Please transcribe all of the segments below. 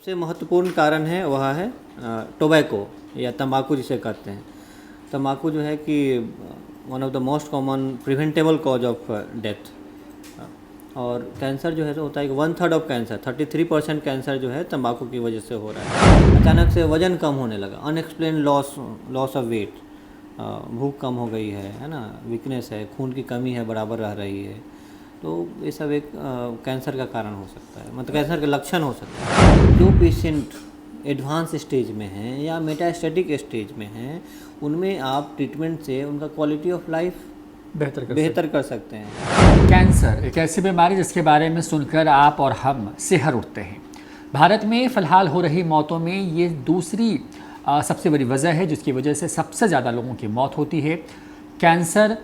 सबसे महत्वपूर्ण कारण है वह है टोबैको या तंबाकू जिसे कहते हैं। तंबाकू जो है कि one of the most common preventable cause of death. और कैंसर जो है तो होता है कि 1/3 ऑफ कैंसर 33% कैंसर जो है तंबाकू की वजह से हो रहा है। अचानक से वज़न कम होने लगा, अनएक्सप्लेन लॉस ऑफ वेट, भूख कम हो गई है ना, वीकनेस है, खून की कमी है बराबर रह रही है, तो ये सब एक कैंसर का कारण हो सकता है, मतलब कैंसर का लक्षण हो सकता है। जो पेशेंट एडवांस स्टेज में हैं या मेटास्टेटिक स्टेज में हैं, उनमें आप ट्रीटमेंट से उनका क्वालिटी ऑफ लाइफ बेहतर कर सकते हैं। कैंसर एक ऐसी बीमारी जिसके बारे में सुनकर आप और हम सिहर उठते हैं। भारत में फ़िलहाल हो रही मौतों में ये दूसरी सबसे बड़ी वजह है जिसकी वजह से सबसे ज़्यादा लोगों की मौत होती है। कैंसर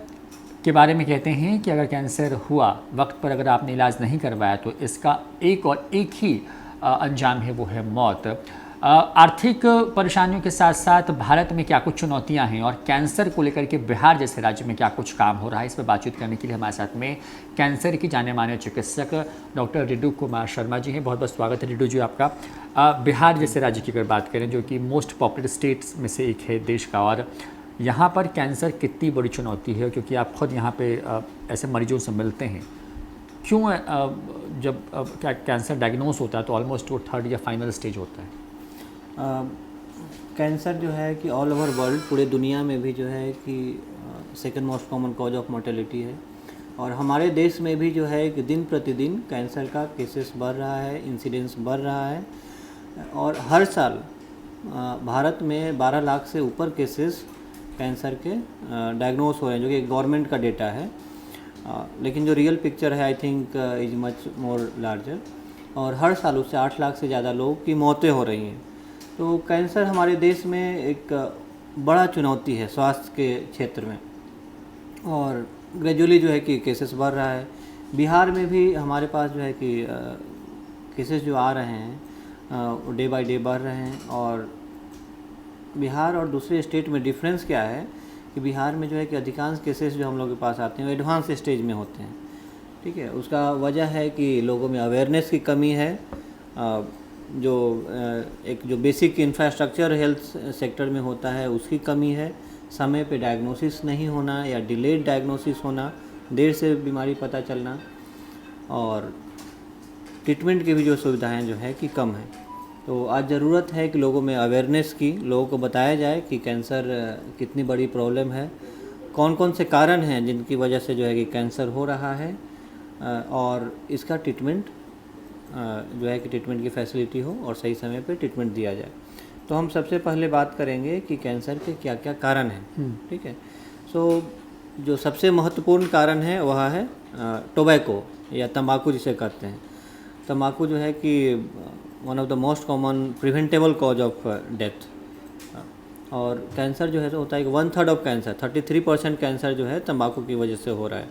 के बारे में कहते हैं कि अगर कैंसर हुआ, वक्त पर अगर आपने इलाज नहीं करवाया तो इसका एक ही अंजाम है, वो है मौत। आर्थिक परेशानियों के साथ साथ भारत में क्या कुछ चुनौतियां हैं और कैंसर को लेकर के बिहार जैसे राज्य में क्या कुछ काम हो रहा है, इस पर बातचीत करने के लिए हमारे साथ में कैंसर की जाने माने चिकित्सक डॉक्टर रिडू कुमार शर्मा जी हैं। बहुत बहुत स्वागत है रिडू जी आपका। बिहार जैसे राज्य की अगर बात करें जो कि मोस्ट पॉपुलर स्टेट्स में से एक है देश का, और यहाँ पर कैंसर कितनी बड़ी चुनौती है, क्योंकि आप खुद यहाँ पे ऐसे मरीजों से मिलते हैं। क्यों जब कैंसर डायग्नोस होता है तो ऑलमोस्ट वो 3rd या फाइनल स्टेज होता है? कैंसर जो है कि ऑल ओवर वर्ल्ड, पूरे दुनिया में भी जो है कि second most common cause of mortality है। और हमारे देश में भी जो है कि दिन प्रतिदिन कैंसर का केसेस बढ़ रहा है, इंसिडेंस बढ़ रहा है। और हर साल भारत में 12 लाख से ऊपर केसेस कैंसर के डायग्नोस हो रहे हैं, जो कि गवर्नमेंट का डेटा है। लेकिन जो रियल पिक्चर है I think is much more larger. और हर साल उससे 8 लाख से ज़्यादा लोगों की मौतें हो रही हैं। तो कैंसर हमारे देश में एक बड़ा चुनौती है स्वास्थ्य के क्षेत्र में, और ग्रेजुअली जो है कि केसेस बढ़ रहा है। बिहार में भी हमारे पास जो है कि केसेस जो आ रहे हैं डे बाय डे बढ़ रहे हैं। और बिहार और दूसरे स्टेट में डिफरेंस क्या है कि बिहार में जो है कि अधिकांश केसेस जो हम लोग के पास आते हैं वो एडवांस स्टेज में होते हैं। ठीक है, उसका वजह है कि लोगों में अवेयरनेस की कमी है। जो जो बेसिक इंफ्रास्ट्रक्चर हेल्थ सेक्टर में होता है उसकी कमी है। समय पे डायग्नोसिस नहीं होना या डिलेड डायग्नोसिस होना, देर से बीमारी पता चलना, और ट्रीटमेंट की भी जो सुविधाएं जो है कि कम है। तो आज ज़रूरत है कि लोगों में अवेयरनेस की, लोगों को बताया जाए कि कैंसर कितनी बड़ी प्रॉब्लम है, कौन कौन से कारण हैं जिनकी वजह से जो है कि कैंसर हो रहा है, और इसका ट्रीटमेंट जो है कि ट्रीटमेंट की फैसिलिटी हो और सही समय पे ट्रीटमेंट दिया जाए। तो हम सबसे पहले बात करेंगे कि कैंसर के क्या क्या कारण हैं। ठीक है, सो जो सबसे महत्वपूर्ण कारण है वह है टोबैको या तंबाकू जिसे कहते हैं। तंबाकू जो है कि one of the most common preventable cause of death. और कैंसर जो है तो होता है कि 1/3 ऑफ कैंसर 33% कैंसर जो है तंबाकू की वजह से हो रहा है।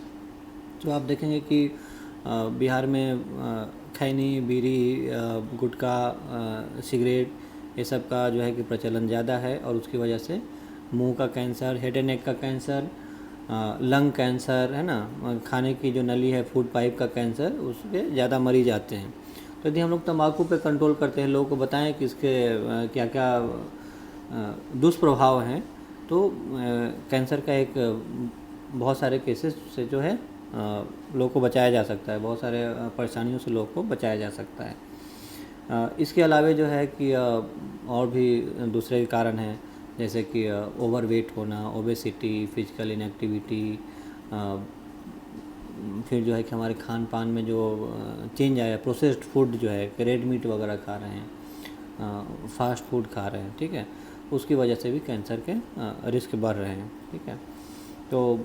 तो आप देखेंगे कि बिहार में खैनी, बीड़ी, गुटखा, सिगरेट, ये सब का जो है कि प्रचलन ज़्यादा है, और उसकी वजह से मुंह का कैंसर, हेड एंड नेक का कैंसर, लंग कैंसर है ना, खाने की जो नली है, फूड पाइप का कैंसर, उसके ज़्यादा मरीज आते हैं। तो यदि हम लोग तंबाकू पे कंट्रोल करते हैं, लोगों को बताएं कि इसके क्या क्या दुष्प्रभाव हैं, तो कैंसर का एक बहुत सारे केसेस से जो है लोगों को बचाया जा सकता है, बहुत सारे परेशानियों से लोगों को बचाया जा सकता है। इसके अलावा जो है कि और भी दूसरे कारण हैं, जैसे कि ओवरवेट होना, ओबेसिटी, फिजिकल इनएक्टिविटी, फिर जो है कि हमारे खान पान में जो चेंज आया, प्रोसेस्ड फूड जो है, रेड मीट वगैरह खा रहे हैं, फास्ट फूड खा रहे हैं, ठीक है, उसकी वजह से भी कैंसर के रिस्क बढ़ रहे हैं। ठीक है, तो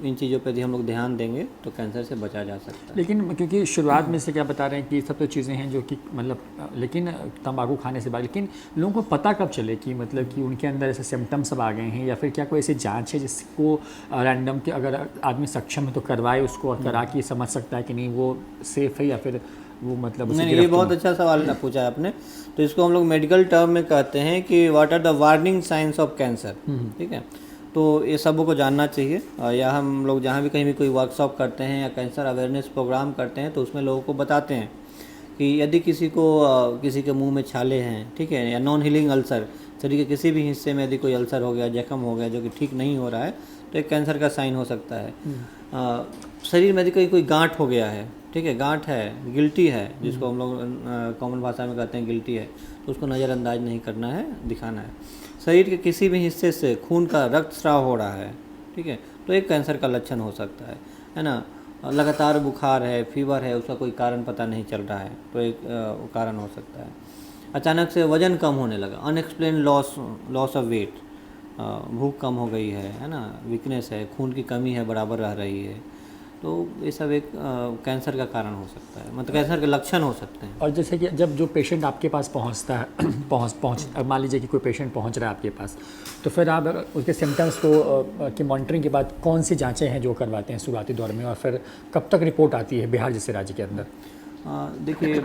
इन चीज़ों पे यदि हम लोग ध्यान देंगे तो कैंसर से बचा जा सकता है। लेकिन क्योंकि शुरुआत में से क्या बता रहे हैं कि सब तो चीज़ें हैं जो कि मतलब, लेकिन तंबाकू खाने से बाद, लेकिन लोगों को पता कब चले कि मतलब कि उनके अंदर ऐसे सिम्टम्स सब आ गए हैं, या फिर क्या कोई ऐसी जांच है जिसको रैंडम के अगर आदमी सक्षम है तो करवाए उसको, और करा के समझ सकता है कि नहीं वो सेफ़ है या फिर वो मतलब नहीं, ये बहुत अच्छा सवाल पूछा आपने। तो इसको हम लोग मेडिकल टर्म में कहते हैं कि what are the warning signs of cancer. ठीक है, तो ये सबों को जानना चाहिए। या हम लोग जहाँ भी कहीं भी कोई वर्कशॉप करते हैं या कैंसर अवेयरनेस प्रोग्राम करते हैं तो उसमें लोगों को बताते हैं कि यदि किसी को किसी के मुंह में छाले हैं, ठीक है, या नॉन हीलिंग अल्सर, शरीर के किसी भी हिस्से में यदि कोई अल्सर हो गया, जख्म हो गया जो कि ठीक नहीं हो रहा है, तो एक कैंसर का साइन हो सकता है। शरीर में यदि कोई गांठ हो गया है, ठीक है, गांठ है, गिल्टी है, जिसको हम लोग कॉमन भाषा में कहते हैं गिल्टी है, तो उसको नज़रअंदाज नहीं करना है, दिखाना है। शरीर के किसी भी हिस्से से खून का रक्त स्राव हो रहा है, ठीक है, तो एक कैंसर का लक्षण हो सकता है ना। लगातार बुखार है, फीवर है, उसका कोई कारण पता नहीं चल रहा है, तो एक कारण हो सकता है। अचानक से वज़न कम होने लगा, अनएक्सप्लेन लॉस ऑफ वेट, भूख कम हो गई है ना, वीकनेस है, खून की कमी है, बराबर रह रही है, तो ये सब एक कैंसर का कारण हो सकता है, मतलब कैंसर के लक्षण हो सकते हैं। और जैसे कि जब जो पेशेंट आपके पास पहुंचता है पहुंच अब मान लीजिए कि कोई पेशेंट पहुंच रहा है आपके पास, तो फिर आप उसके सिम्टम्स को की मॉनिटरिंग के बाद कौन सी जांचें हैं जो करवाते हैं शुरुआती दौर में, और फिर कब तक रिपोर्ट आती है बिहार जैसे राज्य के अंदर? देखिए,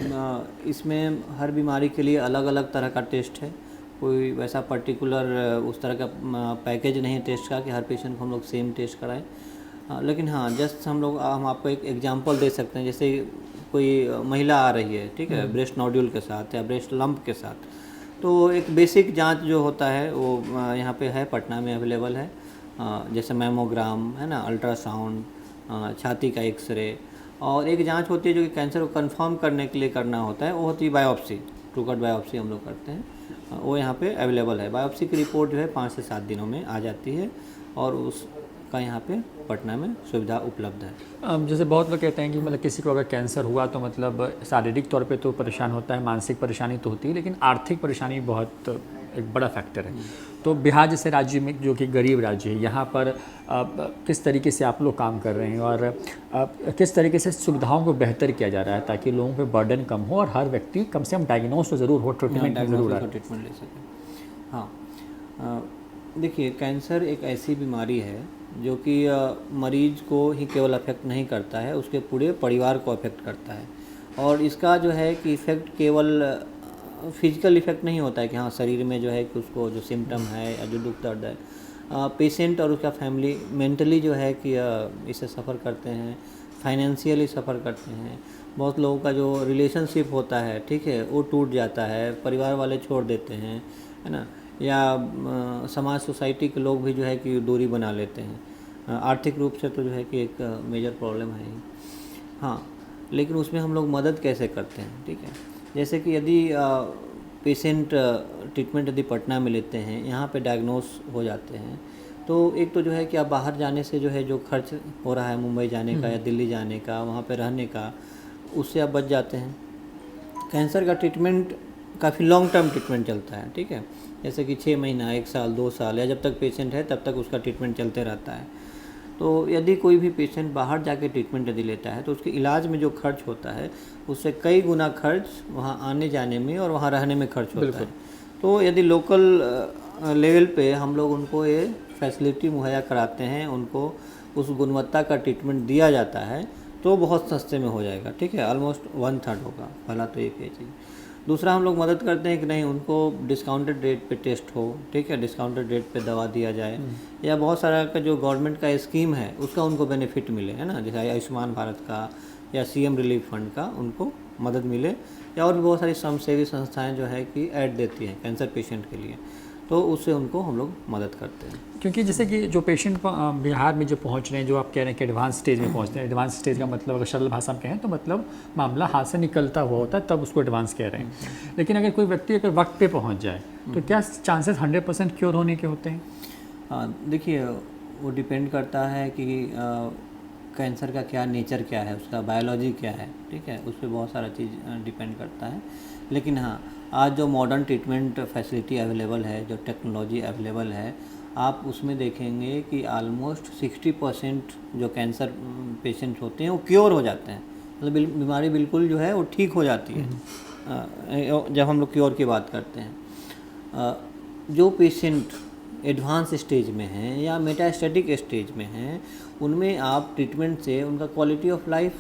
इसमें हर बीमारी के लिए अलग अलग तरह का टेस्ट है, कोई वैसा पर्टिकुलर उस तरह का पैकेज नहीं है टेस्ट का कि हर पेशेंट को हम लोग सेम टेस्ट कराएं। लेकिन हाँ, जस्ट हम आपको एक एग्जांपल दे सकते हैं। जैसे कोई महिला आ रही है, ठीक है, ब्रेस्ट नोड्यूल के साथ या ब्रेस्ट लंप के साथ, तो एक बेसिक जांच जो होता है वो यहाँ पे है, पटना में अवेलेबल है। जैसे मैमोग्राम है ना, अल्ट्रासाउंड, छाती का एक्सरे, और एक जांच होती है जो कि कैंसर को कंफर्म करने के लिए करना होता है, वो होती है बायोप्सी, ट्रू कट बायोप्सी हम लोग करते हैं, वो यहाँ पे अवेलेबल है। बायोप्सी की रिपोर्ट जो है 5 से 7 दिनों में आ जाती है, और उसका यहाँ पे पटना में सुविधा उपलब्ध है। जैसे बहुत लोग कहते हैं कि मतलब किसी को अगर कैंसर हुआ तो मतलब शारीरिक तौर पे तो परेशान होता है, मानसिक परेशानी तो होती है, लेकिन आर्थिक परेशानी बहुत एक बड़ा फैक्टर है। तो बिहार जैसे राज्य में, जो कि गरीब राज्य है, यहाँ पर किस तरीके से आप लोग काम कर रहे हैं, और किस तरीके से सुविधाओं को बेहतर किया जा रहा है ताकि लोगों पे बर्डन कम हो और हर व्यक्ति कम से कम डायग्नोस तो ज़रूर हो, ट्रीटमेंट ज़रूर आए, ट्रीटमेंट ले सके। हाँ, देखिए, कैंसर एक ऐसी बीमारी है जो कि मरीज को ही केवल अफेक्ट नहीं करता है, उसके पूरे परिवार को अफेक्ट करता है। और इसका जो है कि इफ़ेक्ट केवल फिजिकल इफ़ेक्ट नहीं होता है कि हाँ शरीर में जो है कि उसको जो सिम्टम है या जो दुख दर्द है, पेशेंट और उसका फैमिली मेंटली जो है कि इससे सफ़र करते हैं, फाइनेंशियली सफ़र करते हैं। बहुत लोगों का जो रिलेशनशिप होता है, ठीक है, वो टूट जाता है, परिवार वाले छोड़ देते हैं, है ना, या समाज सोसाइटी के लोग भी जो है कि दूरी बना लेते हैं। आर्थिक रूप से तो जो है कि एक मेजर प्रॉब्लम है ही। हाँ, लेकिन उसमें हम लोग मदद कैसे करते हैं, ठीक है। जैसे कि यदि पेशेंट ट्रीटमेंट यदि पटना में लेते हैं, यहाँ पे डायग्नोस हो जाते हैं, तो एक तो जो है कि आप बाहर जाने से जो है जो खर्च हो रहा है मुंबई जाने का या दिल्ली जाने का, वहाँ पे रहने का, उससे आप बच जाते हैं। कैंसर का ट्रीटमेंट काफ़ी लॉन्ग टर्म ट्रीटमेंट चलता है, ठीक है, जैसे कि 6 महीना, 1 साल, 2 साल, या जब तक पेशेंट है तब तक उसका ट्रीटमेंट चलते रहता है। तो यदि कोई भी पेशेंट बाहर जाके ट्रीटमेंट यदि लेता है तो उसके इलाज में जो खर्च होता है उससे कई गुना खर्च वहाँ आने जाने में और वहाँ रहने में खर्च होता है। तो यदि लोकल लेवल पे हम लोग उनको ये फैसिलिटी मुहैया कराते हैं, उनको उस गुणवत्ता का ट्रीटमेंट दिया जाता है, तो बहुत सस्ते में हो जाएगा, ठीक है, ऑलमोस्ट 1/3 होगा। पहला तो एक ये चीज़। दूसरा, हम लोग मदद करते हैं कि नहीं उनको डिस्काउंटेड रेट पे टेस्ट हो, ठीक है, डिस्काउंटेड रेट पे दवा दिया जाए, या बहुत सारा का जो गवर्नमेंट का स्कीम है उसका उनको बेनिफिट मिले, है ना, जैसे आयुष्मान भारत का या सीएम रिलीफ फंड का उनको मदद मिले, या और भी बहुत सारी समाजसेवी संस्थाएं जो है कि ऐड देती हैं कैंसर पेशेंट के लिए, तो उससे उनको हम लोग मदद करते हैं। क्योंकि जैसे कि जो पेशेंट बिहार में जो पहुंच रहे हैं, जो आप कह रहे हैं कि एडवांस स्टेज में पहुंचते हैं, एडवांस स्टेज का मतलब अगर सरल भाषा में कहें तो मतलब मामला हाथ से निकलता हुआ होता है, तब उसको एडवांस कह रहे हैं। लेकिन अगर कोई व्यक्ति अगर वक्त पे पहुंच जाए तो क्या चांसेस 100% क्योर होने के होते हैं? देखिए, वो डिपेंड करता है कि कैंसर का क्या नेचर क्या है, उसका बायोलॉजी क्या है, ठीक है, उस पर बहुत सारा चीज़ डिपेंड करता है। लेकिन हाँ, आज जो मॉडर्न ट्रीटमेंट फैसिलिटी अवेलेबल है, जो टेक्नोलॉजी अवेलेबल है, आप उसमें देखेंगे कि ऑलमोस्ट 60% जो कैंसर पेशेंट होते हैं वो क्योर हो जाते हैं, मतलब बीमारी बिल्कुल जो है वो ठीक हो जाती है जब हम लोग क्योर की बात करते हैं। जो पेशेंट एडवांस स्टेज में हैं या मेटास्टेटिक स्टेज में हैं, उनमें आप ट्रीटमेंट से उनका क्वालिटी ऑफ लाइफ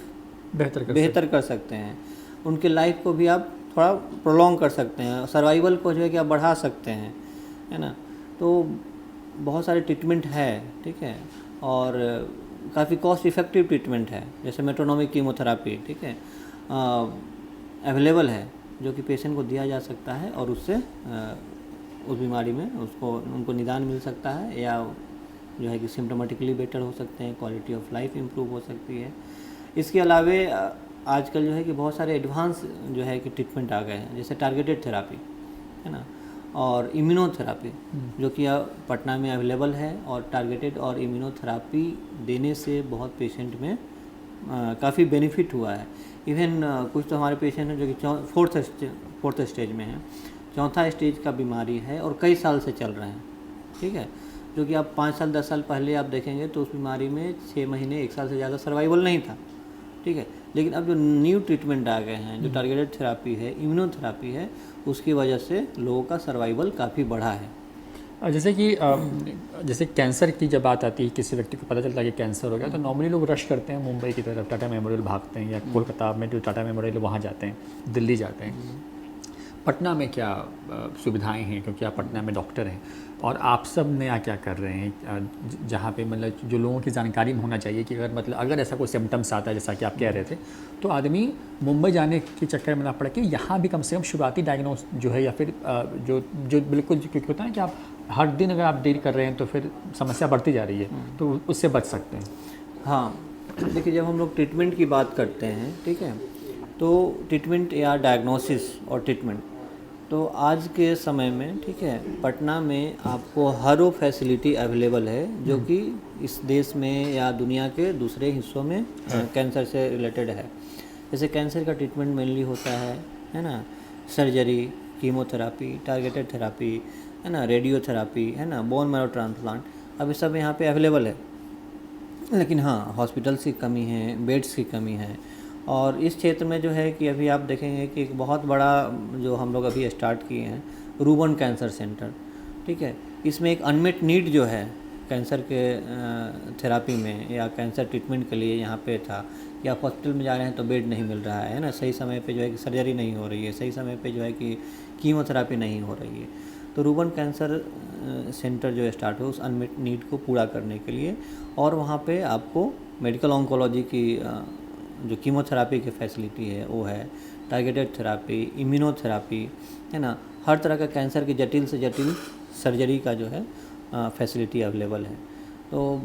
बेहतर कर सकते हैं, उनके लाइफ को भी आप थोड़ा प्रोलॉन्ग कर सकते हैं, सर्वाइवल को जो है कि आप बढ़ा सकते हैं, है ना। तो बहुत सारे ट्रीटमेंट है, ठीक है, और काफ़ी कॉस्ट इफ़ेक्टिव ट्रीटमेंट है, जैसे मेट्रोनोमिक कीमोथेरापी, ठीक है, अवेलेबल है जो कि पेशेंट को दिया जा सकता है और उससे उस बीमारी में उनको निदान मिल सकता है या जो है कि सिम्टोमेटिकली बेटर हो सकते हैं, क्वालिटी ऑफ लाइफ इम्प्रूव हो सकती है। इसके अलावे आजकल जो है कि बहुत सारे एडवांस जो है कि ट्रीटमेंट आ गए हैं, जैसे टारगेटेड थेरापी है ना, और इम्यूनोथेरापी जो कि पटना में अवेलेबल है। और टारगेटेड और इम्यूनोथेरापी देने से बहुत पेशेंट में काफ़ी बेनिफिट हुआ है। इवन कुछ तो हमारे पेशेंट हैं जो कि फोर्थ स्टेज में हैं, चौथा स्टेज का बीमारी है और कई साल से चल रहे हैं, ठीक है, जो कि आप 5 साल 10 साल पहले आप देखेंगे तो उस बीमारी में 6 महीने 1 साल से ज़्यादा सर्वाइवल नहीं था, ठीक है। लेकिन अब जो न्यू ट्रीटमेंट आ गए हैं, जो टारगेटेड थेरापी है, इम्यूनोथेरापी है, उसकी वजह से लोगों का सर्वाइवल काफ़ी बढ़ा है। जैसे कि जैसे कैंसर की जब बात आती है, किसी व्यक्ति को पता चलता है कि कैंसर हो गया, तो नॉर्मली लोग रश करते हैं मुंबई की तरफ, टाटा मेमोरियल भागते हैं, या कोलकाता में जो टाटा मेमोरियल वहाँ जाते हैं, दिल्ली जाते हैं। पटना में क्या सुविधाएं हैं, क्योंकि आप पटना में डॉक्टर हैं, और आप सब नया क्या कर रहे हैं जहाँ पे मतलब जो लोगों की जानकारी में होना चाहिए कि अगर ऐसा कोई सिम्टम्स आता है जैसा कि आप कह रहे थे, तो आदमी मुंबई जाने के चक्कर में ना पड़ के यहाँ भी कम से कम शुरुआती डायग्नोस जो है, या फिर जो बिल्कुल, क्योंकि होता है कि आप हर दिन अगर आप डील कर रहे हैं तो फिर समस्या बढ़ती जा रही है, तो उससे बच सकते हैं। हाँ, देखिए जब हम लोग ट्रीटमेंट की बात करते हैं, ठीक है, तो ट्रीटमेंट या डायग्नोसिस और ट्रीटमेंट, तो आज के समय में, ठीक है, पटना में आपको हर वो फैसिलिटी अवेलेबल है जो कि इस देश में या दुनिया के दूसरे हिस्सों में कैंसर से रिलेटेड है। जैसे कैंसर का ट्रीटमेंट मेनली होता है ना, सर्जरी, कीमोथेरापी, टारगेटेड थेरापी, है ना, रेडियोथेरापी, है ना, बोन मैरो ट्रांसप्लांट, अब ये सब यहाँ पे अवेलेबल है। लेकिन हाँ, हॉस्पिटल्स की कमी है, बेड्स की कमी है। और इस क्षेत्र में जो है कि अभी आप देखेंगे कि एक बहुत बड़ा जो हम लोग अभी स्टार्ट किए हैं, रूबन कैंसर सेंटर, ठीक है, इसमें एक अनमेट नीड जो है कैंसर के थेरापी में या कैंसर ट्रीटमेंट के लिए यहाँ पे था कि आप हॉस्पिटल में जा रहे हैं तो बेड नहीं मिल रहा है ना, सही समय पे जो है कि सर्जरी नहीं हो रही है, सही समय पे जो है कि कीमोथेरापी नहीं हो रही है। तो रूबन कैंसर सेंटर जो स्टार्ट हो उस अनमेट नीड को पूरा करने के लिए, और वहाँ पे आपको मेडिकल ऑन्कोलॉजी की जो कीमोथेरापी की फैसिलिटी है वो है, टारगेटेड थेरापी, इम्यूनोथेरापी, है ना, हर तरह का कैंसर की जटिल से जटिल सर्जरी का जो है फैसिलिटी अवेलेबल है। तो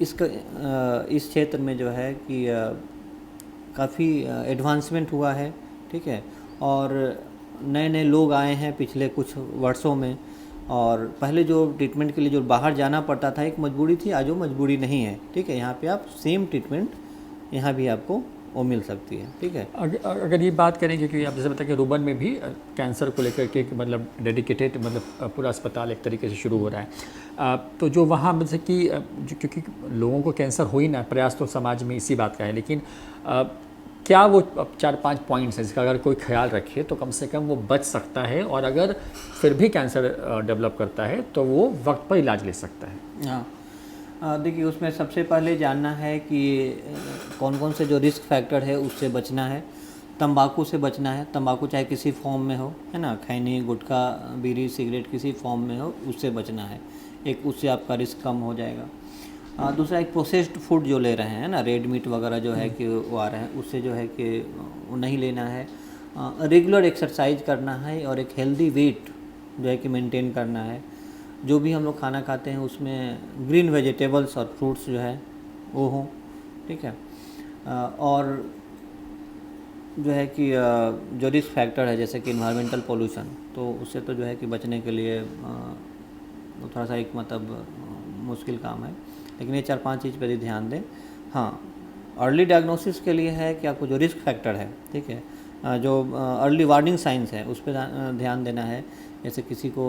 इस क्षेत्र में जो है कि काफ़ी एडवांसमेंट हुआ है, ठीक है, और नए नए लोग आए हैं पिछले कुछ वर्षों में। और पहले जो ट्रीटमेंट के लिए जो बाहर जाना पड़ता था एक मजबूरी थी, आज वो मजबूरी नहीं है, ठीक है, यहाँ पे आप सेम ट्रीटमेंट यहाँ भी आपको वो मिल सकती है, ठीक है। अगर ये बात करें, क्योंकि आप जैसे बताया कि रूबन में भी कैंसर को लेकर के मतलब डेडिकेटेड मतलब पूरा अस्पताल एक तरीके से शुरू हो रहा है, तो जो वहाँ मतलब कि क्योंकि लोगों को कैंसर हो ही ना, प्रयास तो समाज में इसी बात का है, लेकिन क्या वो 4-5 पॉइंट्स हैं जिसका अगर कोई ख्याल रखे तो कम से कम वो बच सकता है, और अगर फिर भी कैंसर डेवलप करता है तो वो वक्त पर इलाज ले सकता है? हाँ, देखिए उसमें सबसे पहले जानना है कि कौन कौन से जो रिस्क फैक्टर है उससे बचना है। तंबाकू से बचना है, तंबाकू चाहे किसी फॉर्म में हो, है ना, खैनी, गुटखा, बीड़ी, सिगरेट किसी फॉर्म में हो, उससे बचना है, एक उससे आपका रिस्क कम हो जाएगा। दूसरा, एक प्रोसेस्ड फूड जो ले रहे हैं ना, रेड मीट वगैरह जो है कि वो आ रहे हैं, उससे जो है कि वो नहीं लेना है। रेगुलर एक्सरसाइज करना है और एक हेल्दी वेट जो है कि मेंटेन करना है। जो भी हम लोग खाना खाते हैं उसमें ग्रीन वेजिटेबल्स और फ्रूट्स जो है वो हों, ठीक है। और जो है कि जो रिस्क फैक्टर है जैसे कि इन्वायरमेंटल पोल्यूशन, तो उससे तो जो है कि बचने के लिए थोड़ा सा एक मतलब मुश्किल काम है, लेकिन ये 4-5 चीज़ पर ही ध्यान दें। हाँ, अर्ली डायग्नोसिस के लिए है कि आपको जो रिस्क फैक्टर है, ठीक है, जो अर्ली वार्निंग साइंस है उस पर ध्यान देना है। जैसे किसी को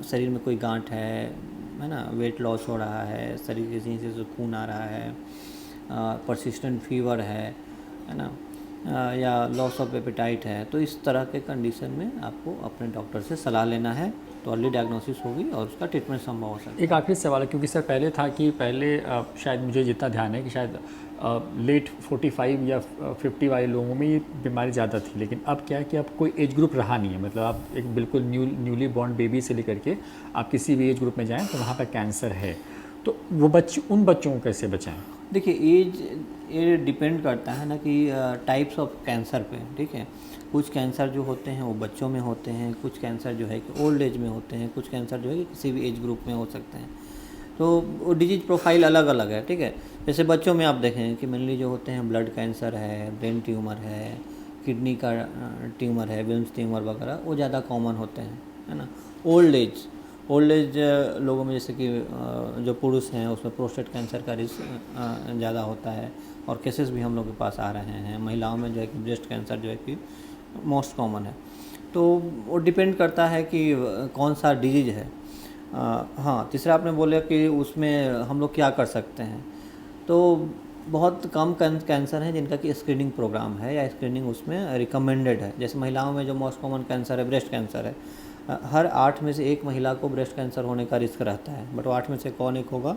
शरीर में कोई गांठ है ना, वेट लॉस हो रहा है, शरीर के नीचे से खून आ रहा है, परसिस्टेंट फीवर है ना, या लॉस ऑफ एपेटाइट है, तो इस तरह के कंडीशन में आपको अपने डॉक्टर से सलाह लेना है, तो अर्ली डायग्नोसिस होगी और उसका ट्रीटमेंट संभव हो सकता है। एक आखिरी सवाल है, क्योंकि सर पहले था कि पहले शायद मुझे जितना ध्यान है कि शायद लेट 45 या 50 वाले लोगों में ये बीमारी ज़्यादा थी, लेकिन अब क्या है कि अब कोई एज ग्रुप रहा नहीं है। मतलब आप एक बिल्कुल न्यूली बॉर्न बेबी से लेकर के आप किसी भी एज ग्रुप में जाएं तो वहाँ पर कैंसर है। तो वो उन बच्चों को कैसे बचाएं? देखिए एज ये डिपेंड करता है ना कि टाइप्स ऑफ कैंसर पे, ठीक है। कुछ कैंसर जो होते हैं वो बच्चों में होते हैं, कुछ कैंसर जो है कि ओल्ड एज में होते हैं, कुछ कैंसर जो है कि किसी भी एज ग्रुप में हो सकते हैं। तो वो डिजीज प्रोफाइल अलग अलग है, ठीक है। जैसे बच्चों में आप देखें कि मेनली जो होते हैं ब्लड कैंसर है, ब्रेन ट्यूमर है, किडनी का ट्यूमर है, विल्म्स ट्यूमर वगैरह, वो ज़्यादा कॉमन होते हैं, है ना। ओल्ड एज लोगों में जैसे कि जो पुरुष हैं उसमें प्रोस्टेट कैंसर का रिस्क ज़्यादा होता है और केसेस भी हम लोग के पास आ रहे हैं। महिलाओं में जो है कि ब्रेस्ट कैंसर जो है कि मोस्ट कॉमन है। तो वो डिपेंड करता है कि कौन सा डिजीज है। हाँ, तीसरा आपने बोला कि उसमें हम लोग क्या कर सकते हैं। तो बहुत कम कैंसर हैं जिनका कि स्क्रीनिंग प्रोग्राम है या स्क्रीनिंग उसमें रिकमेंडेड है। जैसे महिलाओं में जो मोस्ट कॉमन कैंसर है ब्रेस्ट कैंसर है, हर 8 में से 1 महिला को ब्रेस्ट कैंसर होने का रिस्क रहता है, बट वो 8 में से कौन एक होगा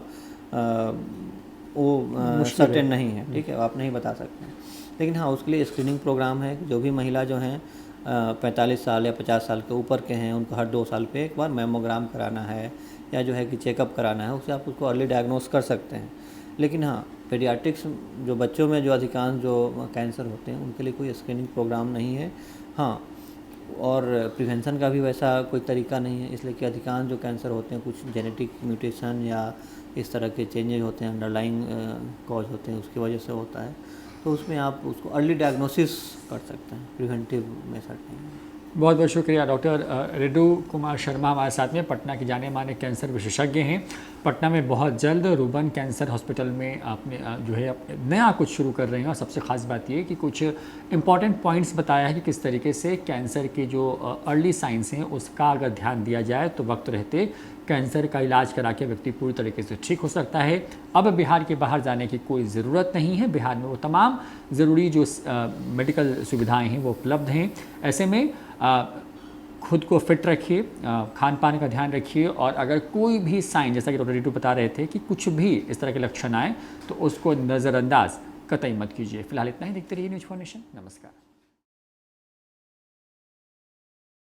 वो सर्टेन नहीं है, ठीक है, आप नहीं बता सकते हैं। लेकिन हाँ, उसके लिए स्क्रीनिंग प्रोग्राम है। जो भी महिला जो हैं 45 साल या 50 साल के ऊपर के हैं, उनको हर 2 साल पे एक बार मैमोग्राम कराना है या जो है कि चेकअप कराना है, उससे आप उसको अर्ली डायग्नोस कर सकते हैं। लेकिन हाँ, पीडियाट्रिक्स जो बच्चों में जो अधिकांश जो कैंसर होते हैं उनके लिए कोई स्क्रीनिंग प्रोग्राम नहीं है। हाँ, और प्रिवेंशन का भी वैसा कोई तरीका नहीं है, इसलिए कि अधिकांश जो कैंसर होते हैं कुछ जेनेटिक म्यूटेशन या इस तरह के चेंजेज होते हैं, अंडरलाइंग कॉज होते हैं, उसकी वजह से होता है। तो उसमें आप उसको अर्ली डायग्नोसिस कर सकते हैं, प्रिवेंटिव मेथड नहीं है। बहुत बहुत शुक्रिया। डॉक्टर रिडू कुमार शर्मा हमारे साथ में पटना के जाने माने कैंसर विशेषज्ञ हैं। पटना में बहुत जल्द रूबन कैंसर हॉस्पिटल में आपने जो है नया कुछ शुरू कर रहे हैं और सबसे ख़ास बात ये कि कुछ इम्पॉर्टेंट पॉइंट्स बताया है कि किस तरीके से कैंसर के जो अर्ली साइंस हैं उसका अगर ध्यान दिया जाए तो वक्त रहते कैंसर का इलाज करा के व्यक्ति पूरी तरीके से ठीक हो सकता है। अब बिहार के बाहर जाने की कोई ज़रूरत नहीं है। बिहार में वो तमाम ज़रूरी जो मेडिकल सुविधाएँ हैं वो उपलब्ध हैं। ऐसे में खुद को फिट रखिए, खान पान का ध्यान रखिए और अगर कोई भी साइन, जैसा कि डॉक्टर रिटू बता रहे थे कि कुछ भी इस तरह के लक्षण आए तो उसको नज़रअंदाज कतई मत कीजिए। फिलहाल इतना ही। देखते रहिए न्यूज़ फॉर नेशन। नमस्कार।